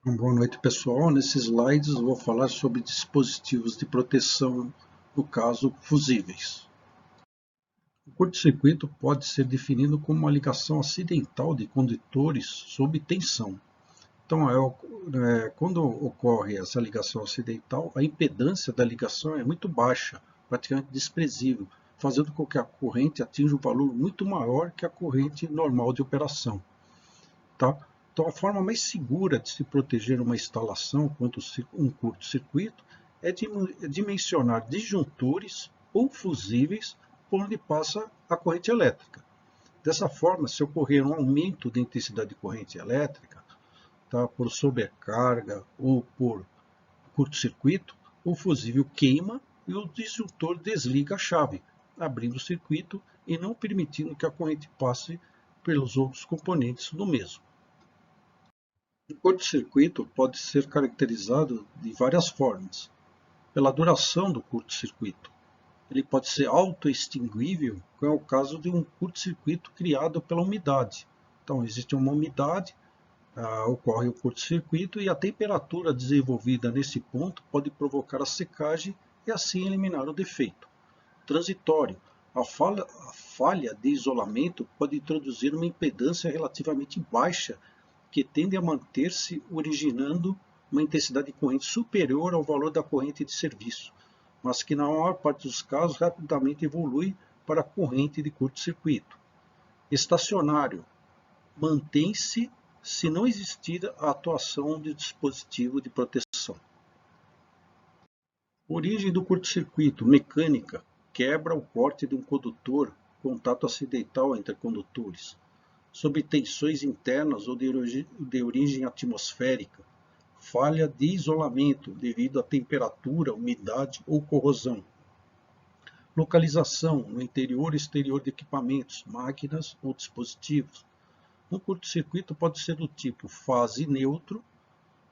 Boa noite, pessoal. Nesses slides eu vou falar sobre dispositivos de proteção, no caso, fusíveis. O curto-circuito pode ser definido como uma ligação acidental de condutores sob tensão. Então, quando ocorre essa ligação acidental, a impedância da ligação é muito baixa, praticamente desprezível, fazendo com que a corrente atinja um valor muito maior que a corrente normal de operação. Tá? Então, a forma mais segura de se proteger uma instalação contra um curto-circuito é dimensionar disjuntores ou fusíveis por onde passa a corrente elétrica. Dessa forma, se ocorrer um aumento da intensidade de corrente elétrica, tá, por sobrecarga ou por curto-circuito, o fusível queima e o disjuntor desliga a chave, abrindo o circuito e não permitindo que a corrente passe pelos outros componentes do mesmo. O curto-circuito pode ser caracterizado de várias formas. Pela duração do curto-circuito. Ele pode ser autoextinguível, que é o caso de um curto-circuito criado pela umidade. Então, existe uma umidade, ocorre o curto-circuito e a temperatura desenvolvida nesse ponto pode provocar a secagem e assim eliminar o defeito. Transitório. A falha de isolamento pode introduzir uma impedância relativamente baixa que tende a manter-se, originando uma intensidade de corrente superior ao valor da corrente de serviço, mas que na maior parte dos casos rapidamente evolui para a corrente de curto-circuito. Estacionário. Mantém-se se não existir a atuação de dispositivo de proteção. Origem do curto-circuito. Mecânica. Quebra ou corte de um condutor, contato acidental entre condutores. Sob tensões internas ou de origem atmosférica, falha de isolamento devido à temperatura, umidade ou corrosão. Localização no interior e exterior de equipamentos, máquinas ou dispositivos. Um curto-circuito pode ser do tipo fase neutro,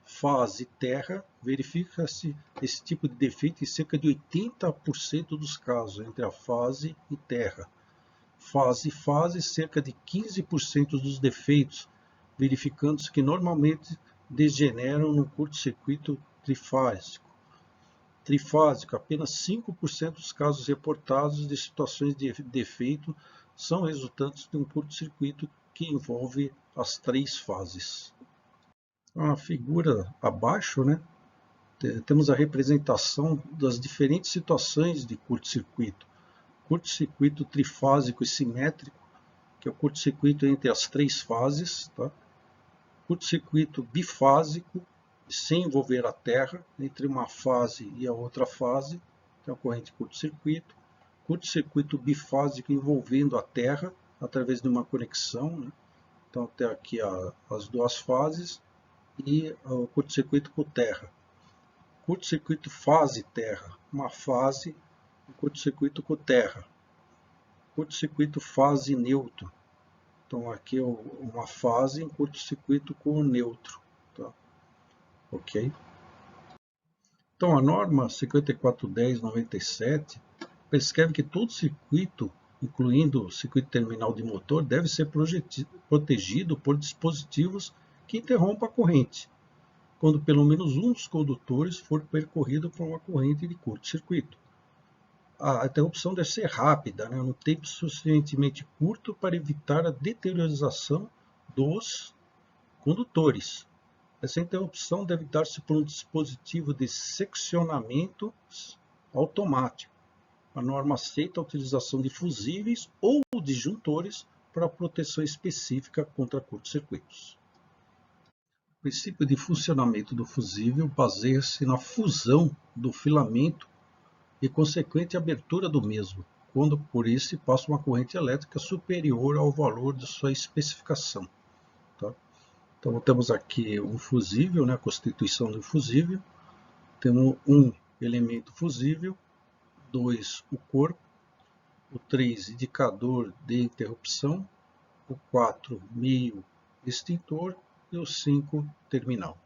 fase terra. Verifica-se esse tipo de defeito em cerca de 80% dos casos entre a fase e terra. Fase, cerca de 15% dos defeitos, verificando-se que normalmente degeneram no curto-circuito trifásico. Apenas 5% dos casos reportados de situações de defeito são resultantes de um curto-circuito que envolve as 3 fases. A figura abaixo, né, temos a representação das diferentes situações de curto-circuito. Curto-circuito trifásico e simétrico, que é o curto-circuito entre as 3 fases, tá? Curto-circuito bifásico, sem envolver a terra, entre uma fase e a outra fase, que é a corrente curto-circuito. Curto-circuito bifásico envolvendo a terra, através de uma conexão, né? Então, tem aqui as 2 fases e o curto-circuito com terra. Curto-circuito fase-terra, uma fase, um curto-circuito com terra. Curto-circuito fase neutro. Então aqui é uma fase em curto-circuito com o neutro. Tá? Ok? Então a norma 5410/97 prescreve que todo circuito, incluindo o circuito terminal de motor, deve ser protegido por dispositivos que interrompam a corrente, quando pelo menos um dos condutores for percorrido por uma corrente de curto-circuito. A interrupção deve ser rápida, né, no tempo suficientemente curto para evitar a deteriorização dos condutores. Essa interrupção deve dar-se por um dispositivo de seccionamento automático. A norma aceita a utilização de fusíveis ou disjuntores para proteção específica contra curtos-circuitos. O princípio de funcionamento do fusível baseia-se na fusão do filamento e consequente abertura do mesmo, quando por esse passa uma corrente elétrica superior ao valor de sua especificação. Tá? Então temos aqui um fusível, né, a constituição do fusível. Temos um elemento fusível, 2 o corpo, o 3 indicador de interrupção, o 4 meio extintor e o 5 terminal.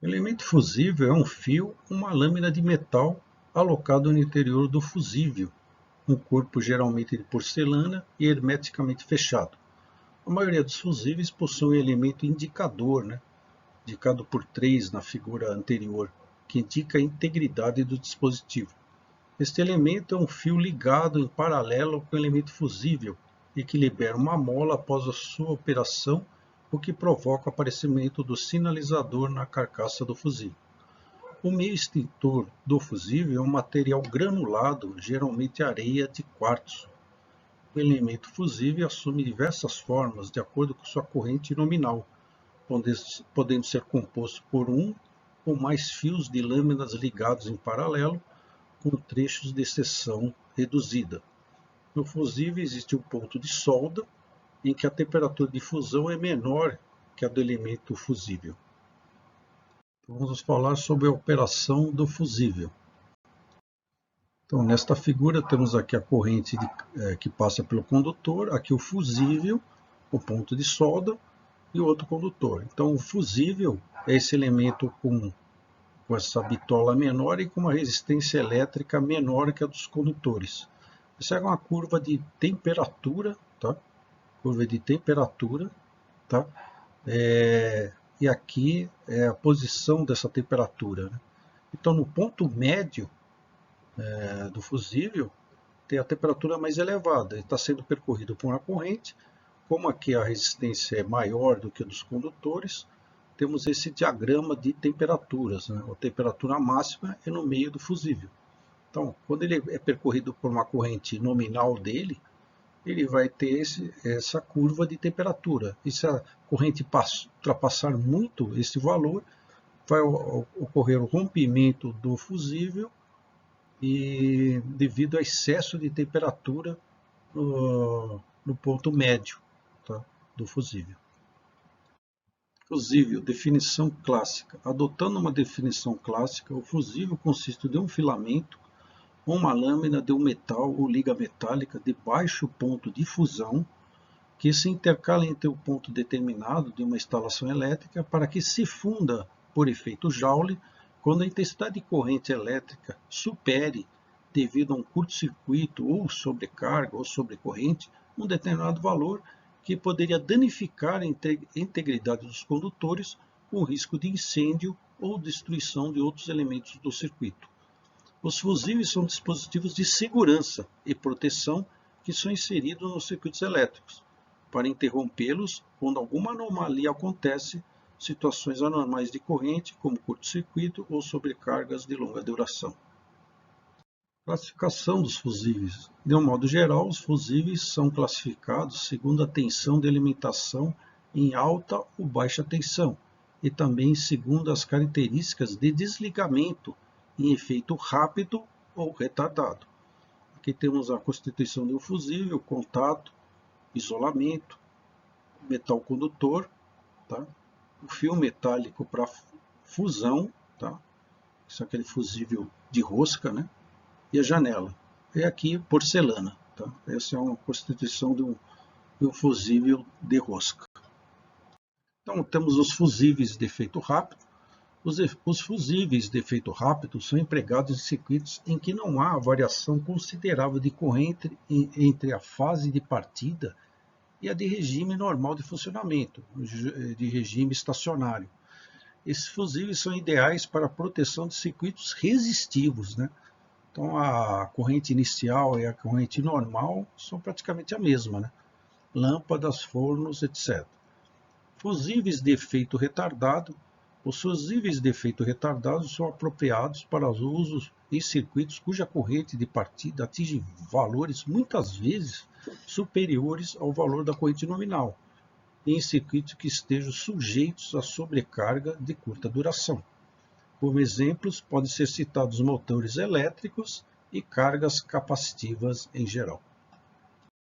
O elemento fusível é um fio, uma lâmina de metal alocado no interior do fusível, um corpo geralmente de porcelana e hermeticamente fechado. A maioria dos fusíveis possui um elemento indicador, né, indicado por 3 na figura anterior, que indica a integridade do dispositivo. Este elemento é um fio ligado em paralelo com o elemento fusível e que libera uma mola após a sua operação, o que provoca o aparecimento do sinalizador na carcaça do fusível. O meio extintor do fusível é um material granulado, geralmente areia de quartzo. O elemento fusível assume diversas formas de acordo com sua corrente nominal, podendo ser composto por um ou mais fios de lâminas ligados em paralelo, com trechos de seção reduzida. No fusível existe um ponto de solda, em que a temperatura de fusão é menor que a do elemento fusível. Então, vamos falar sobre a operação do fusível. Então, nesta figura temos aqui a corrente que passa pelo condutor, aqui o fusível, o ponto de solda e o outro condutor. Então, o fusível é esse elemento com essa bitola menor e com uma resistência elétrica menor que a dos condutores. Essa é uma curva de temperatura, tá? Curva de temperatura, tá? E aqui é a posição dessa temperatura, né? Então, no ponto médio do fusível, tem a temperatura mais elevada, está sendo percorrido por uma corrente. Como aqui a resistência é maior do que a dos condutores, temos esse diagrama de temperaturas, né? A temperatura máxima é no meio do fusível. Então, quando ele é percorrido por uma corrente nominal dele, ele vai ter essa curva de temperatura. E se a corrente ultrapassar muito esse valor, vai ocorrer o rompimento do fusível e devido ao excesso de temperatura no ponto médio, tá, do fusível. Fusível, definição clássica. Adotando uma definição clássica, o fusível consiste de um filamento ou uma lâmina de um metal ou liga metálica de baixo ponto de fusão que se intercala entre um ponto determinado de uma instalação elétrica para que se funda por efeito Joule quando a intensidade de corrente elétrica supere, devido a um curto-circuito ou sobrecarga ou sobrecorrente, um determinado valor que poderia danificar a integridade dos condutores com risco de incêndio ou destruição de outros elementos do circuito. Os fusíveis são dispositivos de segurança e proteção que são inseridos nos circuitos elétricos, para interrompê-los quando alguma anomalia acontece, situações anormais de corrente, como curto-circuito ou sobrecargas de longa duração. Classificação dos fusíveis. De um modo geral, os fusíveis são classificados segundo a tensão de alimentação em alta ou baixa tensão, e também segundo as características de desligamento em efeito rápido ou retardado. Aqui temos a constituição de um fusível, contato, isolamento, metal condutor, tá? O fio metálico para fusão, tá? Isso é aquele fusível de rosca, né? E a janela. E aqui porcelana, tá? Essa é uma constituição de um fusível de rosca. Então temos os fusíveis de efeito rápido. Os fusíveis de efeito rápido são empregados em circuitos em que não há variação considerável de corrente entre a fase de partida e a de regime normal de funcionamento, de regime estacionário. Esses fusíveis são ideais para a proteção de circuitos resistivos, né? Então a corrente inicial e a corrente normal são praticamente a mesma, né? Lâmpadas, fornos, etc. Fusíveis de efeito retardado. Os fusíveis de efeito retardado são apropriados para os usos em circuitos cuja corrente de partida atinge valores muitas vezes superiores ao valor da corrente nominal, e em circuitos que estejam sujeitos a sobrecarga de curta duração. Como exemplos, podem ser citados motores elétricos e cargas capacitivas em geral.